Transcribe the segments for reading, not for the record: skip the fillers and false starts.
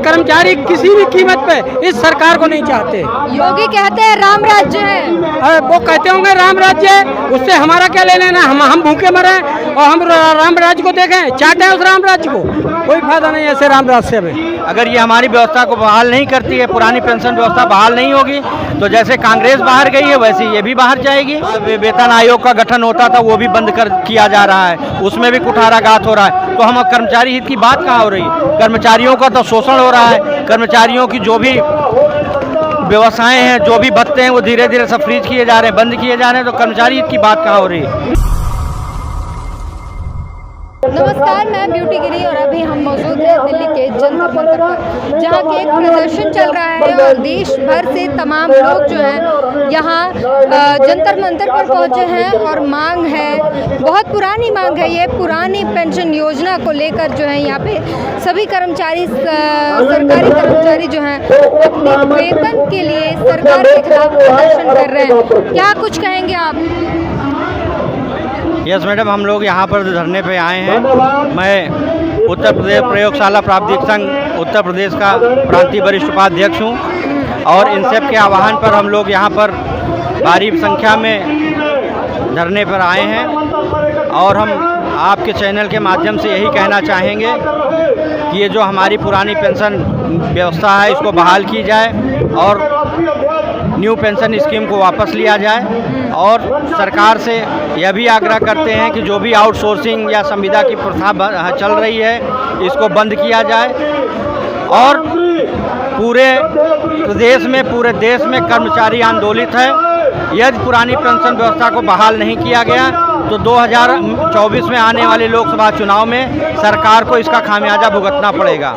कर्मचारी किसी भी कीमत पे इस सरकार को नहीं चाहते। योगी कहते हैं राम राज्य है। वो कहते होंगे राम राज्य है, उससे हमारा क्या ले लेना। हम भूखे मरे और हम राम राज्य को देखें, चाहते हैं उस राम राज्य को। कोई फायदा नहीं है ऐसे राम राज्य से हमें। अगर ये हमारी व्यवस्था को बहाल नहीं करती है, पुरानी पेंशन व्यवस्था बहाल नहीं होगी, तो जैसे कांग्रेस बाहर गई है वैसे ये भी बाहर जाएगी। वेतन आयोग का गठन होता था वो भी बंद किया जा रहा है, उसमें भी कुठाराघात हो रहा है। तो हम कर्मचारी हित की बात कहाँ हो रही है? कर्मचारियों का तो शोषण हो रहा है। कर्मचारियों की जो भी व्यवसाय हैं, जो भी भत्ते हैं, वो धीरे धीरे सब फ्रीज किए जा रहे हैं, बंद किए जा रहे हैं। तो कर्मचारी हित की बात कहाँ हो रही है? नमस्कार, मैं ब्यूटी गिरी और अभी हम मौजूद हैं दिल्ली के जंतर मंतर पर, जहां के एक प्रदर्शन चल रहा है और देश भर से तमाम लोग जो हैं यहां जंतर मंतर पर पहुंचे हैं। और मांग है, बहुत पुरानी मांग है, ये पुरानी पेंशन योजना को लेकर जो है यहाँ पे सभी कर्मचारी, सरकारी कर्मचारी जो हैं अपने वेतन के लिए सरकार के खिलाफ प्रदर्शन कर रहे हैं। क्या कुछ कहेंगे आप? यस मैडम, हम लोग यहाँ पर धरने पे आए हैं। मैं उत्तर प्रदेश प्रयोगशाला प्रावधिक संघ उत्तर प्रदेश का प्रांतीय वरिष्ठ उपाध्यक्ष हूँ और इन सब के आह्वान पर हम लोग यहाँ पर भारी संख्या में धरने पर आए हैं। और हम आपके चैनल के माध्यम से यही कहना चाहेंगे कि ये जो हमारी पुरानी पेंशन व्यवस्था है इसको बहाल की जाए और न्यू पेंशन स्कीम को वापस लिया जाए। और सरकार से यह भी आग्रह करते हैं कि जो भी आउटसोर्सिंग या संविदा की प्रथा चल रही है इसको बंद किया जाए। और पूरे प्रदेश में, पूरे देश में कर्मचारी आंदोलित है। यदि पुरानी पेंशन व्यवस्था को बहाल नहीं किया गया तो 2024 में आने वाले लोकसभा चुनाव में सरकार को इसका खामियाजा भुगतना पड़ेगा।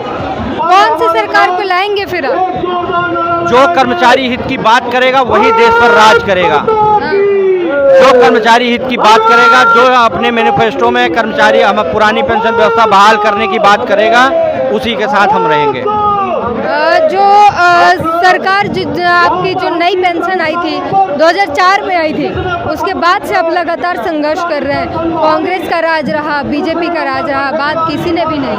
कौन सी सरकार को लाएंगे फिर? जो कर्मचारी हित की बात करेगा वही देश पर राज करेगा। जो कर्मचारी हित की बात करेगा, जो अपने मैनिफेस्टो में कर्मचारी हम पुरानी पेंशन व्यवस्था बहाल करने की बात करेगा, उसी के साथ हम रहेंगे। जो सरकार आपकी जो नई पेंशन आई थी 2004 में आई थी, उसके बाद से आप लगातार संघर्ष कर रहे हैं। कांग्रेस का राज रहा, बीजेपी का राज रहा, बात किसी ने भी नहीं।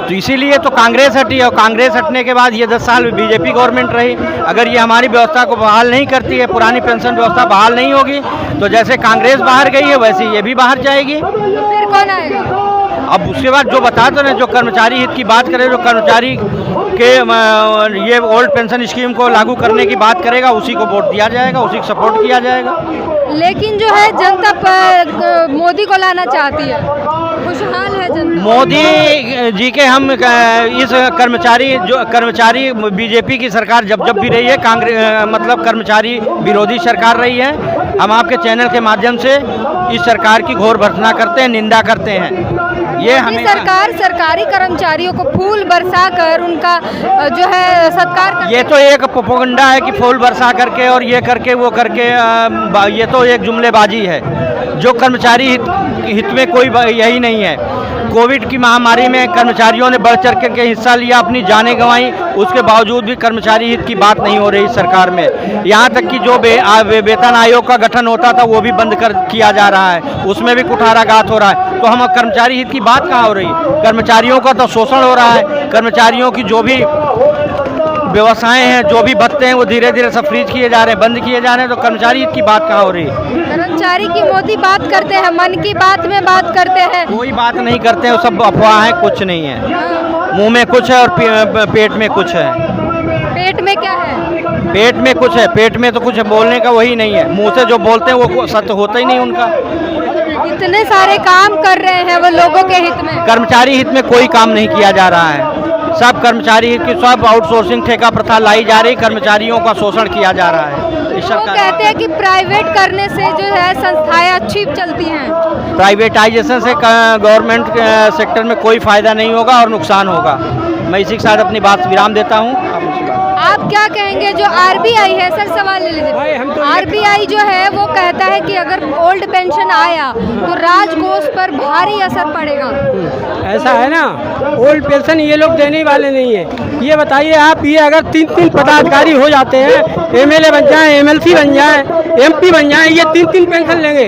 तो इसीलिए तो कांग्रेस हटी और कांग्रेस हटने के बाद ये 10 साल बीजेपी गवर्नमेंट रही। अगर ये हमारी व्यवस्था को बहाल नहीं करती है, पुरानी पेंशन व्यवस्था बहाल नहीं होगी, तो जैसे कांग्रेस बाहर गई है वैसे ये भी बाहर जाएगी। तो फिर कौन आएगा? अब उसके बाद जो बता दो ना, जो कर्मचारी हित की बात करे, जो कर्मचारी के ये ओल्ड पेंशन स्कीम को लागू करने की बात करेगा, उसी को वोट दिया जाएगा, उसी को सपोर्ट किया जाएगा। लेकिन जो है जनता पर मोदी को लाना चाहती है, खुशहाल है जनता। मोदी जी के हम इस कर्मचारी बीजेपी की सरकार जब भी रही है, कांग्रेस मतलब कर्मचारी विरोधी सरकार रही है। हम आपके चैनल के माध्यम से इस सरकार की घोर भर्त्सना करते हैं, निंदा करते हैं। ये हमें सरकार सरकारी कर्मचारियों को फूल बरसा कर उनका जो है सत्कार करते। ये तो एक प्रोपेगेंडा है कि फूल बरसा करके और ये करके वो करके, ये तो एक जुमलेबाजी है। जो कर्मचारी हित में कोई यही नहीं है। कोविड की महामारी में कर्मचारियों ने बढ़ चढ़ करके हिस्सा लिया, अपनी जानें गंवाई, उसके बावजूद भी कर्मचारी हित की बात नहीं हो रही सरकार में। यहाँ तक कि जो वेतन आयोग का गठन होता था वो भी बंद किया जा रहा है, उसमें भी कुठाराघात हो रहा है। तो हम कर्मचारी हित की बात कहाँ हो रही है? कर्मचारियों का तो शोषण हो रहा है। कर्मचारियों की जो भी व्यवसाय हैं, जो भी भत्ते हैं, वो धीरे धीरे सब फ्रीज किए जा रहे हैं, बंद किए जा रहे हैं। तो कर्मचारी हित की बात कहाँ हो रही है? कर्मचारी की मोदी बात करते हैं, मन की बात में बात करते हैं। कोई बात नहीं करते हैं, सब अफवाह है, कुछ नहीं है। मुंह में कुछ है और पेट में कुछ है। पेट में क्या है? पेट में कुछ है, पेट में तो कुछ बोलने का वही नहीं है। मुंह से जो बोलते हैं वो सत्य होता ही नहीं उनका। इतने सारे काम कर रहे हैं वो लोगों के हित में। कर्मचारी हित में कोई काम नहीं किया जा रहा है। सब कर्मचारी हित की, सब आउटसोर्सिंग ठेका प्रथा लाई जा रही, कर्मचारियों का शोषण किया जा रहा है। वो कहते हैं कि प्राइवेट करने से जो है संस्थाएं अच्छी चलती हैं। प्राइवेटाइजेशन से गवर्नमेंट सेक्टर में कोई फायदा नहीं होगा और नुकसान होगा। मैं इसी के साथ अपनी बात विराम देता हूँ। आप क्या कहेंगे? जो आरबीआई है, सर सवाल ले लीजिए। आरबीआई जो है वो कहता है कि अगर ओल्ड पेंशन आया तो राजकोष पर भारी असर पड़ेगा। ऐसा है ना, ओल्ड पेंशन ये लोग देने वाले नहीं है। ये बताइए आप, ये अगर 3 पदाधिकारी हो जाते हैं, एमएलए बन जाए, एमएलसी बन जाए, एमपी बन जाए, ये 3 पेंशन लेंगे।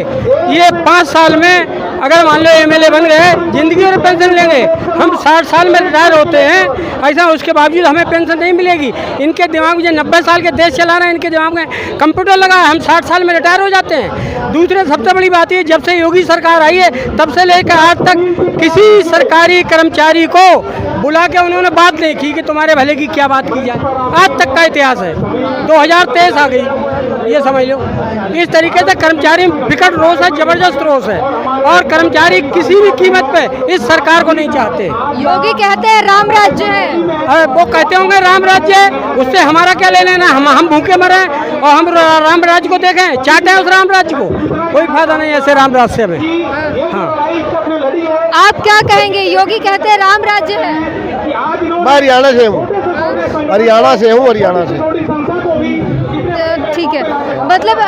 ये 5 साल में अगर मान लो एमएलए बन गए, जिंदगी और पेंशन लेंगे। हम 60 साल में रिटायर होते हैं, ऐसा उसके बावजूद हमें पेंशन नहीं मिलेगी। इनके दिमाग में, जो 90 साल के देश चला रहे हैं, इनके दिमाग में कंप्यूटर लगा है। हम 60 साल में रिटायर हो जाते हैं। दूसरे सबसे बड़ी बात ये, जब से योगी सरकार आई है तब से लेकर आज तक किसी सरकारी कर्मचारी को बुला के उन्होंने बात नहीं की कि तुम्हारे भले की क्या बात की जाए। आज तक का इतिहास है। 2023 आ गई, ये समझ लो। इस तरीके से कर्मचारी विकट रोष है, जबरदस्त रोष है, और कर्मचारी किसी भी कीमत पे इस सरकार को नहीं चाहते। योगी कहते हैं राम राज्य है। अरे वो कहते होंगे राम राज्य है, उससे हमारा क्या ले लेना। हम भूखे मरे और हम राम राज्य को देखें, चाहते उस राम राज्य को। कोई फायदा नहीं ऐसे राम राज्य से हमें। हाँ, आप क्या कहेंगे? योगी कहते हैं राम राज्य है। मैं हरियाणा से हूँ, हरियाणा से। ठीक है, मतलब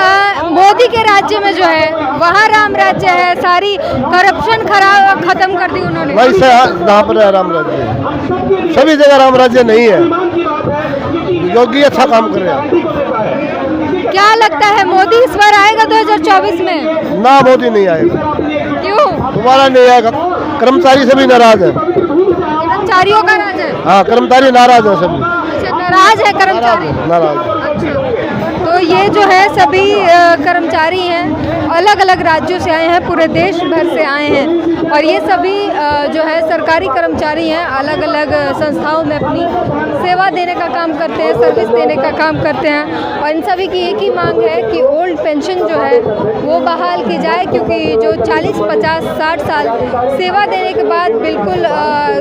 मोदी के राज्य में जो है वहाँ राम राज्य है, सारी करप्शन खत्म कर दी उन्होंने। भाई यहाँ पर राम राज्य, सभी जगह राम राज्य नहीं है। योगी अच्छा काम कर रहे हैं। क्या लगता है मोदी इस बार आएगा 2024 में? ना, मोदी नहीं आएगा। क्यों? दोबारा नहीं आएगा। कर्मचारी सभी नाराज है। कर्मचारियों का राज है? हाँ, कर्मचारी नाराज है सभी। अच्छा, नाराज है कर्मचारी। नाराज। तो ये जो है सभी कर्मचारी हैं, अलग अलग राज्यों से आए हैं, पूरे देश भर से आए हैं, और ये सभी जो है सरकारी कर्मचारी हैं, अलग अलग संस्थाओं में अपनी सेवा देने का काम करते हैं, सर्विस देने का काम करते हैं। और इन सभी की एक ही मांग है कि ओल्ड पेंशन जो है वो बहाल की जाए, क्योंकि जो 40, 50, 60 साल सेवा देने के बाद बिल्कुल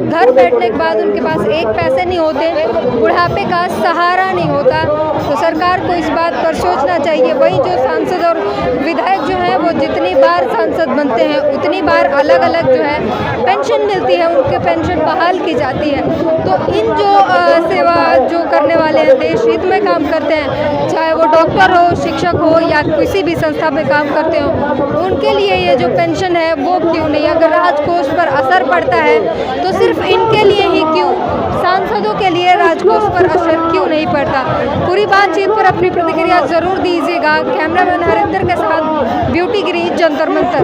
घर बैठने के बाद उनके पास एक पैसे नहीं होते, बुढ़ापे का सहारा नहीं होता, तो सरकार को इस बात पर सोचना चाहिए। वही जो सांसद और विधायक जो हैं वो जितनी बार सांसद बनते हैं उतनी बार अलग अलग जो है पेंशन मिलती है, उनके पेंशन बहाल की जाती है। तो इन जो सेवा जो करने वाले हैं, देश हित में काम करते हैं, चाहे वो डॉक्टर हो, शिक्षक हो या किसी भी संस्था में काम करते हो, उनके लिए ये जो पेंशन है वो क्यों नहीं? अगर राजकोष पर असर पड़ता है तो सिर्फ इनके लिए ही क्यों, सांसदों के लिए राजकोष पर असर क्यों नहीं पड़ता? पूरी बातचीत पर अपनी प्रतिक्रिया जरूर दीजिएगा। कैमरामैन हरिंदर के साथ ब्यूटी गिरी, जंतर मंतर।